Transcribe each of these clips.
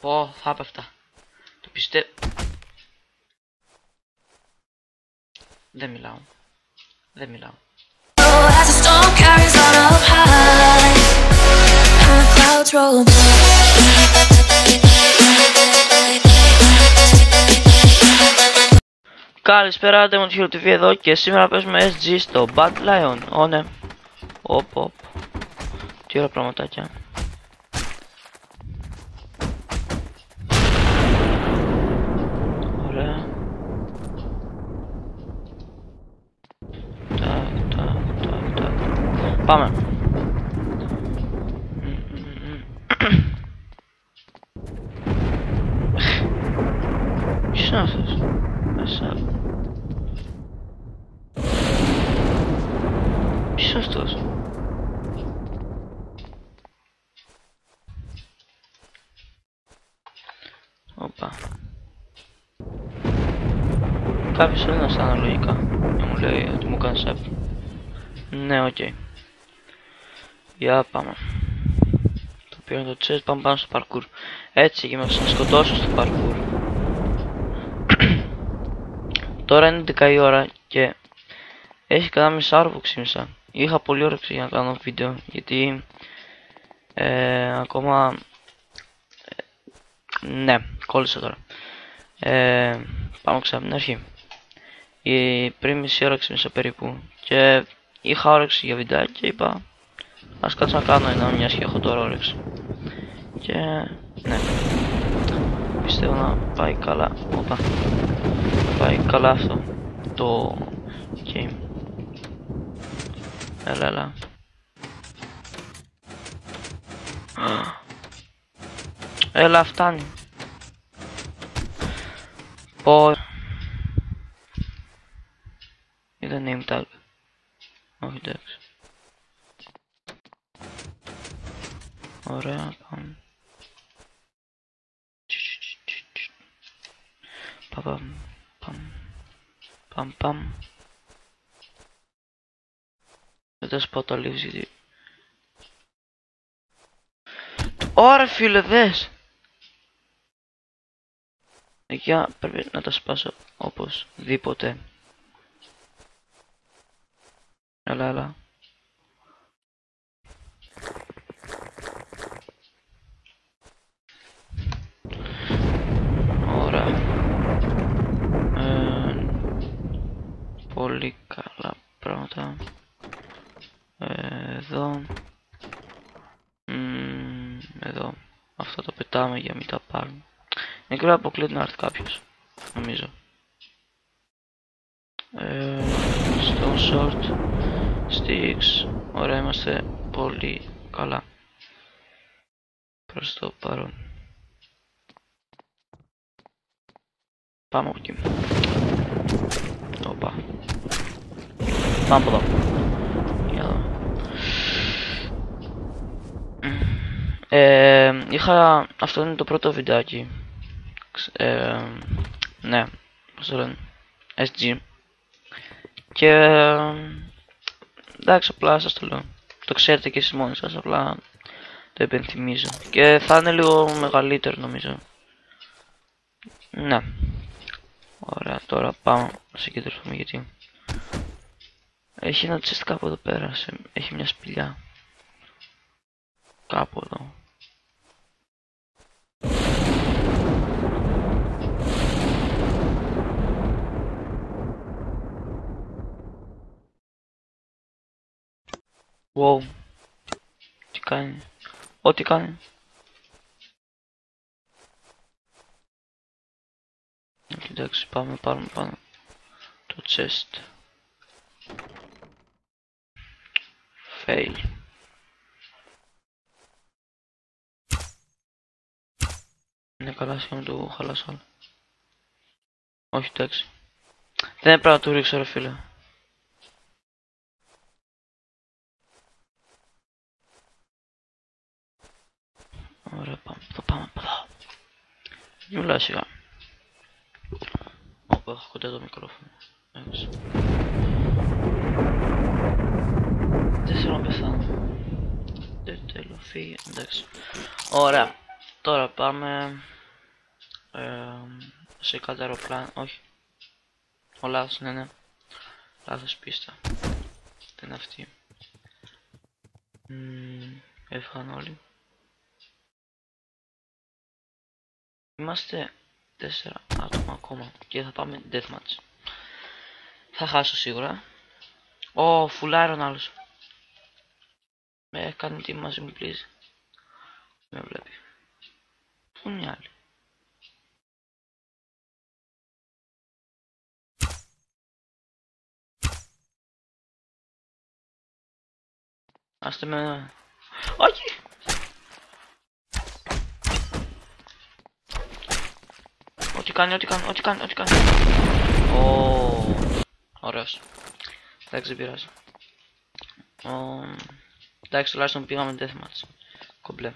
Πω, θα έπεφτα. Το πιστεύω. Δεν μιλάω. Δεν μιλάω. As the storm carries on up high, and the clouds roll by. Καλησπέρα, Demon Hero TV εδώ και σήμερα παίζουμε SG στο Bad Lion. Ω ναι. Οπ. Τι ωραία πραγματάκια. Ωραία. Τάκ. Πάμε. Ποιος είναι αυτός? Μέσα. Ποιος είναι αυτός? Οπα. Κάποιος θέλει να στάνε λογικά. Μου λέει ότι μου κάνει sub. Ναι, οκ. Για πάμε. Το πήρα το chest, πάμε πάνω στο parkour. Έτσι και με ξανασκοτώσω στο parkour. Τώρα είναι 11 η ώρα και έχει κατά μισάωρο που ξύμισα. Είχα πολύ όρεξη για να κάνω βίντεο γιατί ακόμα ναι, κόλλησα τώρα. Πάμε ξανά από την αρχή. Πριν μισή ώρα ξύμισα περίπου και είχα όρεξη για βιντεάκι και είπα ας κάτσω να κάνω ένα μιας και έχω τώρα όρεξη. Και ναι, πιστεύω να πάει καλά. Οπα. Πάει καλά αυτό το game. Έλα. Έλα, φτάνει. Πω. Είδα name tag. Όχι, εντάξει. Ωραία, πάμε. Παμ. Δεν θα σπάω τα λίγους γιατί... Ωραία φίλε, δες! Εκεί πρέπει να τα σπάσω οπωσδήποτε. Έλα. Ωραία. Πολύ καλά πράγματα. Εδώ. Αυτό το πετάμε για μην τα πάρουμε. Είναι και αποκλείται να έρθει κάποιος. Νομίζω. Stone Sword. Sticks. Ωραία, είμαστε πολύ καλά. Προς το παρόν. Πάμε από εκεί. Οπα. Πάμε από εδώ. Για εδώ. Αυτό είναι το πρώτο βιντεάκι. Ναι, πώς το λένε, SG. Και εντάξει, απλά σας το λέω. Το ξέρετε και εσείς μόνοι σας, απλά το υπενθυμίζω. Και θα είναι λίγο μεγαλύτερο νομίζω. Ναι. Ωραία, τώρα πάμε να συγκεντρωθούμε γιατί έχει ένα chest κάπου εδώ πέρα, έχει μια σπηλιά. Κάπου εδώ. Wow. Τι κάνει? Ό,τι κάνει. Εντάξει, πάμε πάνω το chest. Fail. Είναι καλά σχεδόν του χαλάσω άλλο. Όχι, εντάξει. Δεν έπρεπε να του ρίξω ρε φίλε. Ωραία, πάμε εδώ. Μιλάω σιγά. Όπου έχω κοντά το μικρόφωνο. Έτσι. Δεν θέλω να πεθάνω. Δεν θέλω, φύγε. Εντάξει. Ωραία. Τώρα πάμε σε κάτι αεροπλάνο. Όχι. Ο λάθος, ναι. Λάθος πίστα. Δεν είναι αυτή. Έφυγαν όλοι. Είμαστε 4 άτομα ακόμα και θα πάμε deathmatch. Θα χάσω σίγουρα. Φουλάρον άλλος. Με κάνει team μαζί μου, please. Με βλέπει. Πού είναι οι άλλοι? Άστε με... Όχι! Ό,τι κάνει. Ωραίος. Εντάξει, δεν πειράζει. Εντάξει, τουλάχιστον πήγαμε deathmatch. Κομπλέ.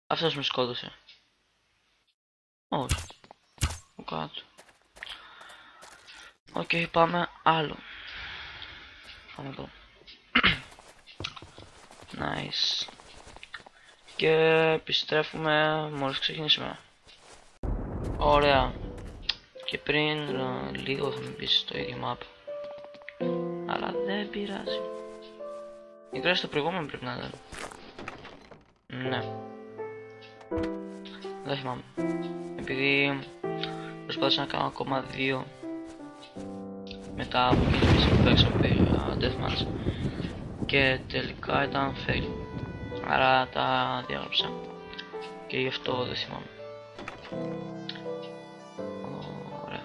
Αυτός με σκότωσε. Όχι. Κάτω. Οκ, πάμε άλλο. Πάμε εδώ. Nice. Και επιστρέφουμε μόλις ξεκινήσουμε. Ωραία. Και πριν λίγο είχαμε μπει στο ίδιο map. Αλλά δεν πειράζει. Η κράση στο προηγούμενο πρέπει να ήταν. Ναι. Δεν θυμάμαι. Επειδή προσπάθησα να κάνω ακόμα 2 μετά από εκείνη που παίξαμε deathmatch και τελικά ήταν fail. Άρα τα διάγραψα και γι' αυτό δεν θυμάμαι. Ωραία.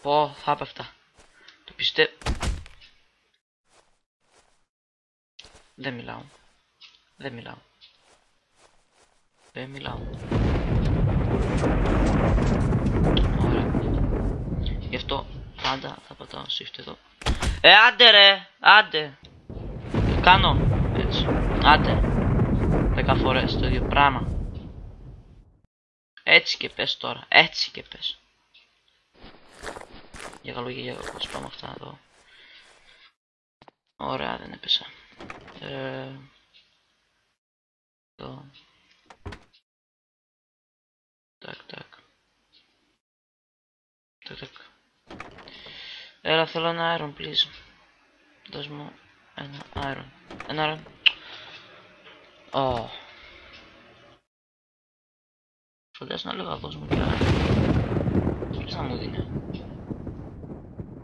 Πω, θα έπεφτα. Το πιστεύω. Δεν μιλάω. Ωραία. Γι' αυτό πάντα θα πατάω shift εδώ. Άντε ρε! Άντε! Κάνω! Έτσι. Άντε! 10 φορές το ίδιο πράγμα. Έτσι και πες τώρα. Έτσι και πες. Για καλό και για κακό, πάμε αυτά εδώ. Ωραία, δεν έπεσα. Εδώ. Τακ. Έλα, θέλω ένα iron, please. Δώσ' μου ένα iron. Ένα iron. Φαντάζομαι να λέγα, δώσ' μου και iron. Ποιος θα μου δίνει?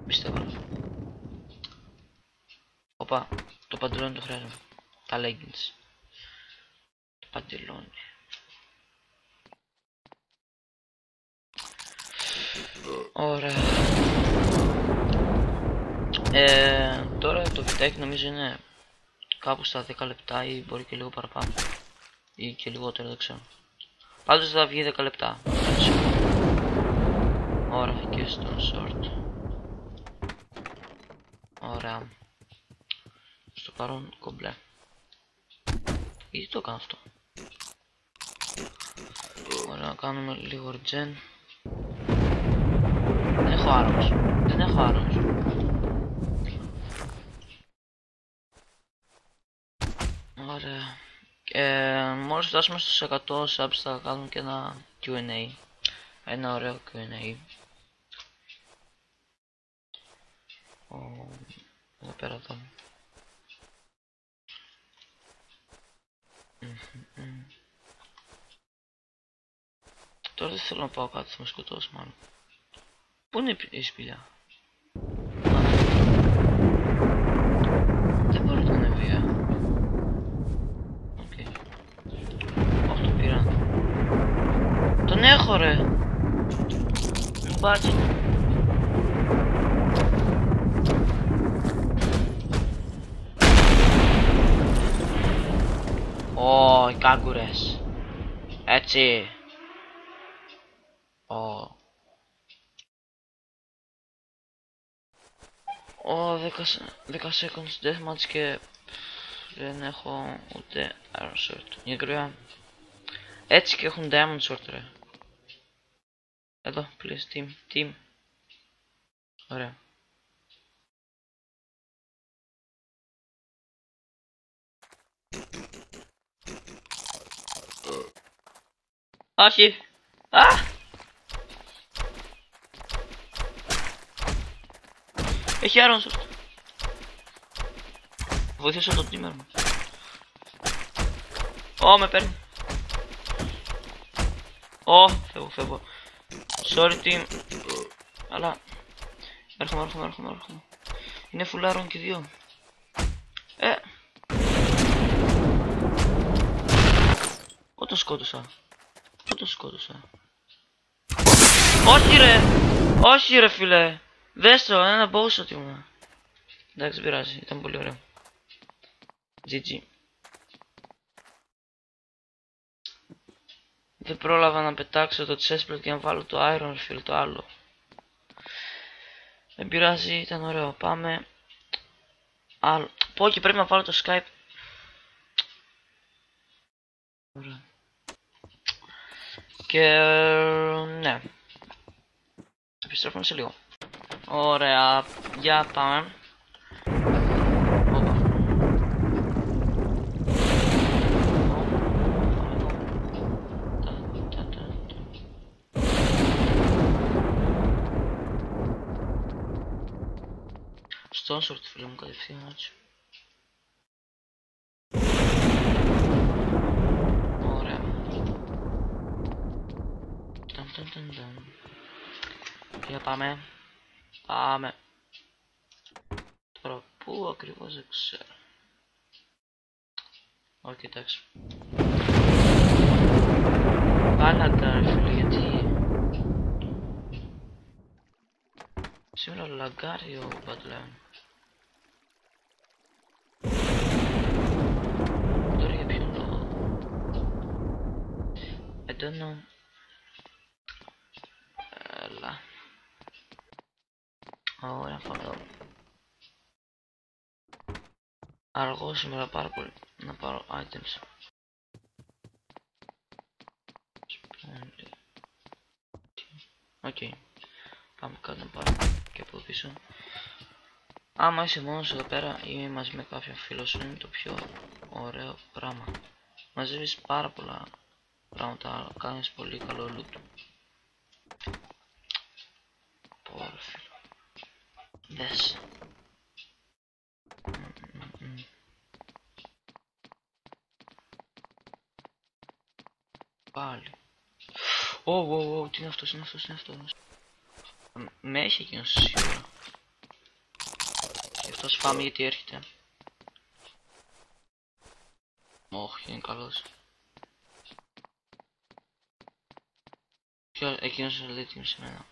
Πιστεύω. Οπα, το παντελόνι το χρειάζομαι. Τα leggings. Το παντελόνι. Ωραία. Τώρα το βιντεάκι νομίζω είναι κάπου στα 10 λεπτά ή μπορεί και λίγο παραπάνω. Ή και λιγότερο, δεν ξέρω. Πάντως θα βγει 10 λεπτά. Ωραία, και στο short. Ωραία. Στο παρόν κομπλέ. Γιατί το κάνω αυτό? Ωραία, να κάνουμε λίγο regen. Δεν έχω άρρος. Ωραία. Μόλις φτάσουμε στους 100 subs θα κάνουμε και ένα Q&A. Ένα ωραίο Q&A. Εδώ πέρα εδώ. Τώρα δεν θέλω να πάω κάτω, θα με σκοτώσει μάλλον. Πού είναι η σπηλιά? Δεν μπορεί να είναι βία. Οκ. Όχι, το πήρα. Τον έχω ρε. Μπάτσι. Οι κάγκουρες. Έτσι. 10 seconds deathmatch και δεν έχω ούτε iron sword. Εγκριά. Έτσι και έχουν diamond sword ρε. Εδώ, please, team. Ωραία. Όχι. Α! Έχει iron sword. Βοηθήσω τον teamer μου. Ω, με παίρνει. Ω, φεύγω. Sorry team. Αλλά έρχομαι. Είναι φουλάρων και δύο. Πού το σκότωσα. Όχι ρε φίλε. Δες το, ένα boss ότι ήμουν. Εντάξει, πειράζει, ήταν πολύ ωραίο. GG. Δεν πρόλαβα να πετάξω το chestplate και να βάλω το iron φίλε, το άλλο. Δεν πειράζει, ήταν ωραίο. Πάμε. Άλλο. Πω και πρέπει να βάλω το Skype. Ωραία. Και ναι. Επιστρέφουμε σε λίγο. Ωραία. Για πάμε. Stone sword φίλε μου κατευθείαν έτσι. Ωραία. Για πάμε. Τώρα πού ακριβώς δεν ξέρω. Όχι, εντάξει. Πάλατα ρε φίλε, γιατί σήμερα λαγκάρει ο Badland. Τώρα για ποιον λόγο. I don't know. Έλα. Ωραία, πάμε εδώ. Αργώ σήμερα πάρα πολύ να πάρω items. Οκ. Πάμε κάτω να πάρω και από πίσω. Άμα είσαι μόνος εδώ πέρα ή μαζί με κάποιον φίλο σου, είναι το πιο ωραίο πράγμα. Μαζεύεις πάρα πολλά πράγματα, κάνεις πολύ καλό loot. Ωραία φίλο. Δες. Πάλι. Ω, τι είναι αυτός. Με έχει εκείνος σίγουρα. Και αυτός φάμε γιατί έρχεται. Όχι, είναι καλός. Εκείνος λέει τι σε μένα.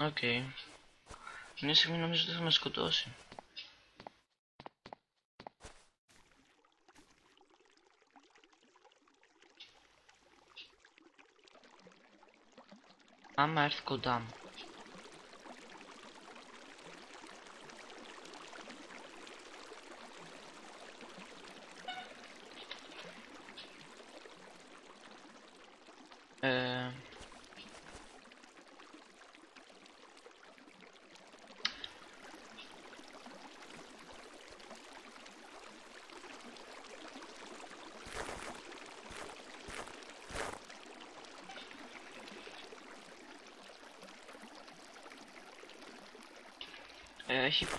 Οκ. Μια στιγμή νομίζω ότι θα με σκοτώσει. Άμα έρθει κοντά μου.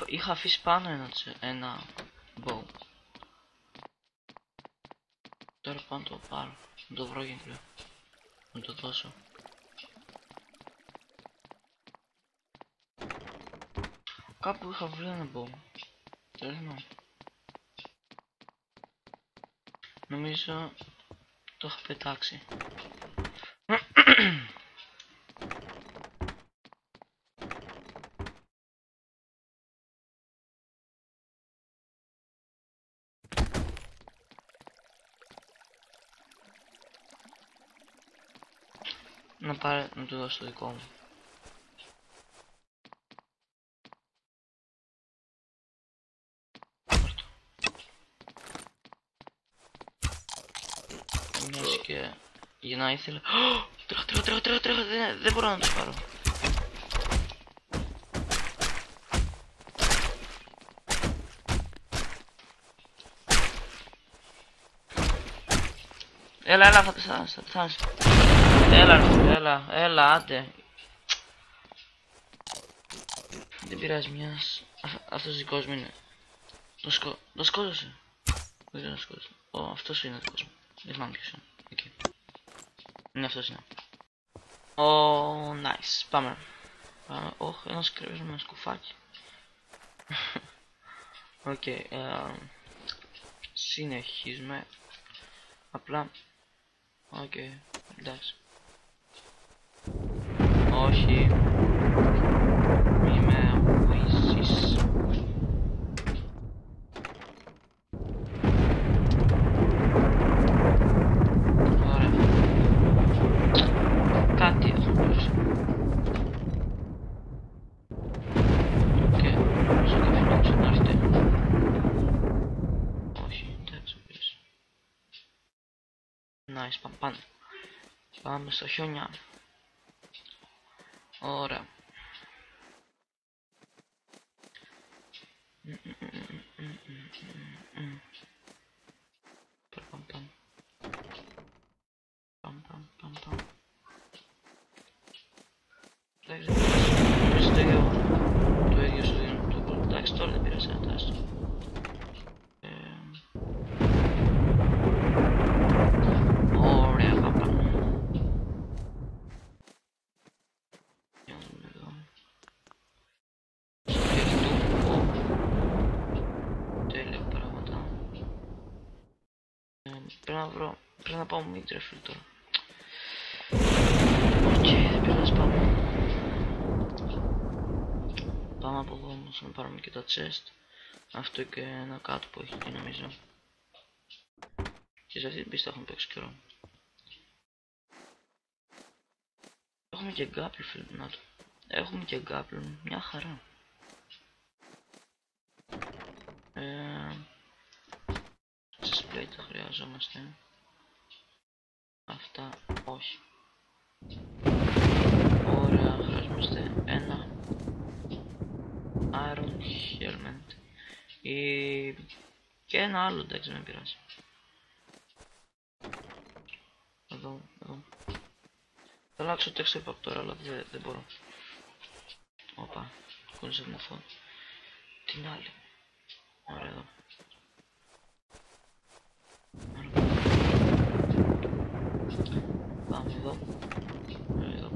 Είχα αφήσει πάνω ένα bow. Τώρα πάω να το πάρω. Να το βρω γιατί να το δώσω. Κάπου είχα βρει ένα bow. Τέλος. Νομίζω το είχα πετάξει. Να του δώσω το δικό μου. Μιας και για να ήθελα... Τρέχω, δεν μπορώ να τους πάρω. Έλα, θα πεθάνεις. Έλα, άντε. Δεν πειράζει, μιας. Αυτός δικός μου είναι. Το σκότωσε. Δεν ξέρω να σκότωσε. Αυτός είναι δικός μου. Δεν θυμάμαι ποιος είναι. Εκεί. Είναι αυτός είναι. Nice. Πάμε. Ένας κρύβος με ένα σκουφάκι. Οκ. Συνεχίζουμε. Απλά. Οκ. Εντάξει. Όχι. Μη με αγωγήσεις. Ωραία. Κάτι έχω πλώσει. Οκ. Νομίζω κάποιος να ξανάρθετε. Όχι. Εντάξει. Πήρες. Nice. Πάμε. Πάμε στο χιόνια. Ωραία. Πάμε. Εντάξει, το ίδιο σου δίνω το κόλ. Εντάξει, τώρα δεν πειράζει να τάσει. Ωραία, πάμε. Τέλεια πράγματα. Πρέπει να πάω μήτρεφιλ τώρα. Οκ, δεν πειράζει, πάμε. Πάμε από εδώ όμως να πάρουμε και τα chest. Αυτό και ένα κάτω που έχει εκεί νομίζω. Και σε αυτή την πίστα έχουμε παίξει καιρό. Έχουμε και γκάπλ, φίλε, να το. Έχουμε και γκάπλ, μια χαρά. Στις plate τα χρειαζόμαστε. Αυτά όχι. Ωραία, χρειαζόμαστε ένα iron helmet και ένα άλλο, εντάξει, δεν πειράζει. Εδώ. Θα αλλάξω texture pack τώρα, αλλά δεν μπορώ. Οπα, κούνησα την αφό. Την άλλη. Ωραία, εδώ. Πάμε εδώ. Εδώ.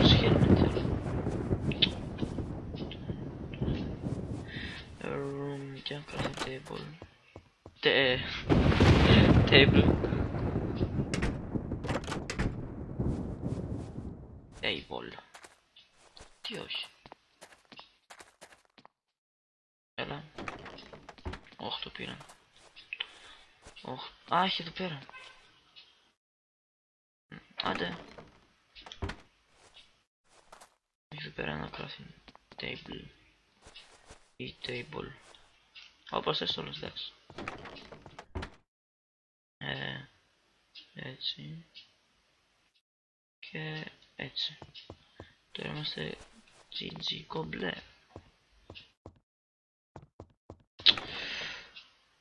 Σχέλμεν θέλω. Room και crafting table. Table. Table. Τι όχι. Έλα. Όχι, το πήρα. Α, έχει εδώ πέρα. Άντε. Έχει εδώ πέρα ένα crafting table. Ή table. Όπως θες όλες, εντάξει. Έτσι. Και έτσι. Τώρα είμαστε GG κομπλέ.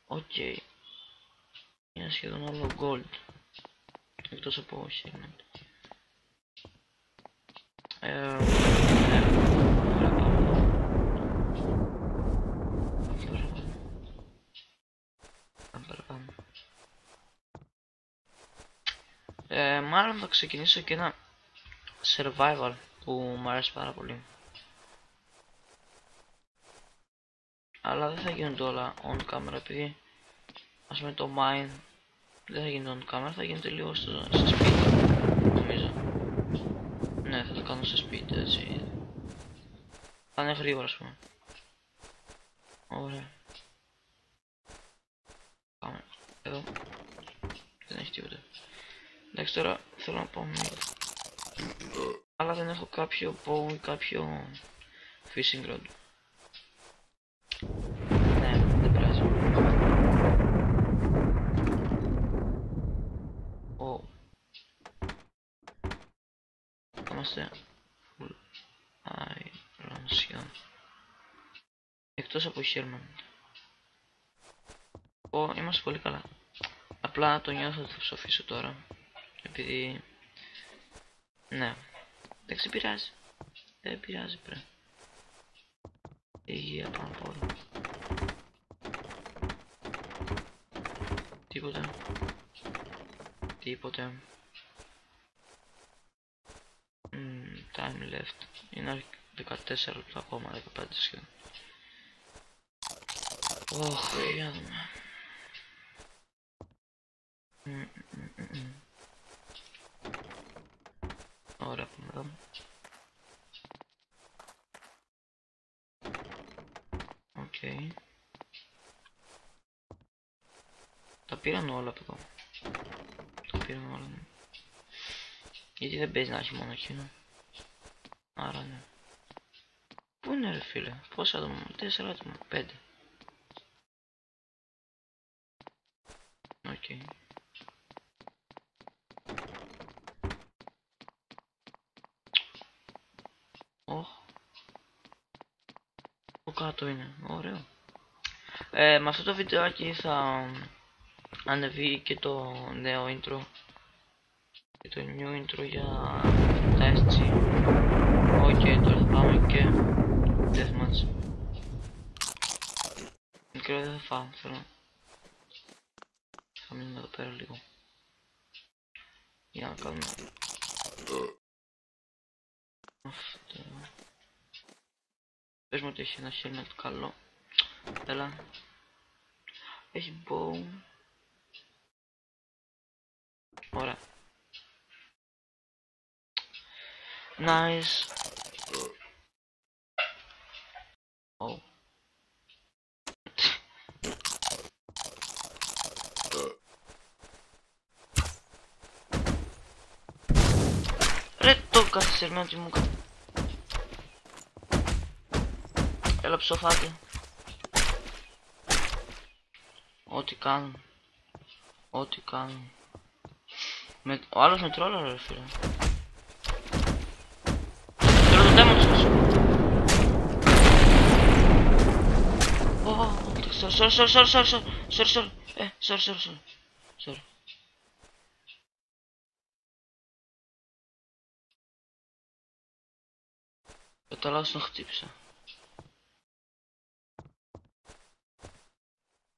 Οκ. Είναι σχεδόν όλο gold. Εκτός από helmet. Ωραία, πάμε. Μάλλον θα ξεκινήσω και ένα survival που μου αρέσει πάρα πολύ. Αλλά δεν θα γίνονται όλα on camera επειδή ας πούμε το mine Δεν θα γίνει on camera, θα γίνεται λίγο στο speed, νομίζω. Ναι, θα το κάνω στο speed, έτσι. Θα είναι γρήγορα, ας πούμε. Ωραία. Πάμε εδώ. Δεν έχει τίποτα. Εντάξει, τώρα θέλω να πάω μύτη. Αλλά δεν έχω κάποιο bow ή κάποιο fishing rod. Ναι, δεν πειράζει. Είμαστε full iron σχεδόν. Εκτός από Sherman. Είμαστε πολύ καλά. Απλά το νιώθω ότι θα ψοφήσω τώρα. Επειδή... ναι. Δεν ξεπειράζει. Δεν πειράζει πρέ. Υγεία πάνω απ' όλα. Τίποτε. Τίποτε. Time left. Είναι 14 λεπτά ακόμα, 15 σχεδόν. Για να δούμε. Ωραία, πάμε εδώ. Οκ. Τα πήραν όλα από εδώ. Τα πήραν όλα, ναι. Γιατί δεν παίζει να έχει μόνο εκείνο. Άρα ναι. Πού είναι ρε φίλε, πόσα άτομα, 4 άτομα, 5. Οκ. Πού κάτω είναι, ωραίο. Με αυτό το βιντεάκι θα ανεβεί και το νέο intro. Και το new intro για τα SG. Οκ, τώρα θα πάμε και deathmatch. Μικρό δεν θα φάω, θέλω. Θα μείνουμε εδώ πέρα λίγο. Για να κάνουμε αυτό. Πες μου ότι έχει ένα helmet καλό. Έλα. Έχει bow. Ωραία. Nice. Oh. Ρε το καθυστερημένο τι μου έκανε. Έλα ψοφάτε. Ό,τι κάνουν. Ό,τι κάνουν. Ο άλλος με τρόλα ρε φίλε. Θέλω το demo τους. Sorry. Κατά λάθος τον χτύπησα.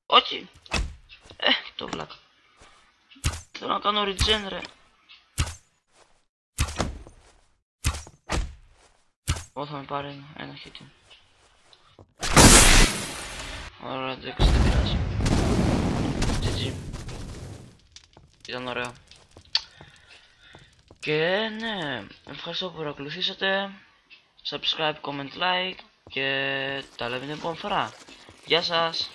Όχι! Το βλάκα. Θέλω να κάνω regen ρε. Θα με πάρει ένα hit. Ωραία, εντάξει, δεν πειράζει. GG. Ήταν ωραίο. Και ναι, ευχαριστώ που παρακολουθήσατε. Subscribe, comment, like και τα λέμε την επόμενη φορά. Γεια σας.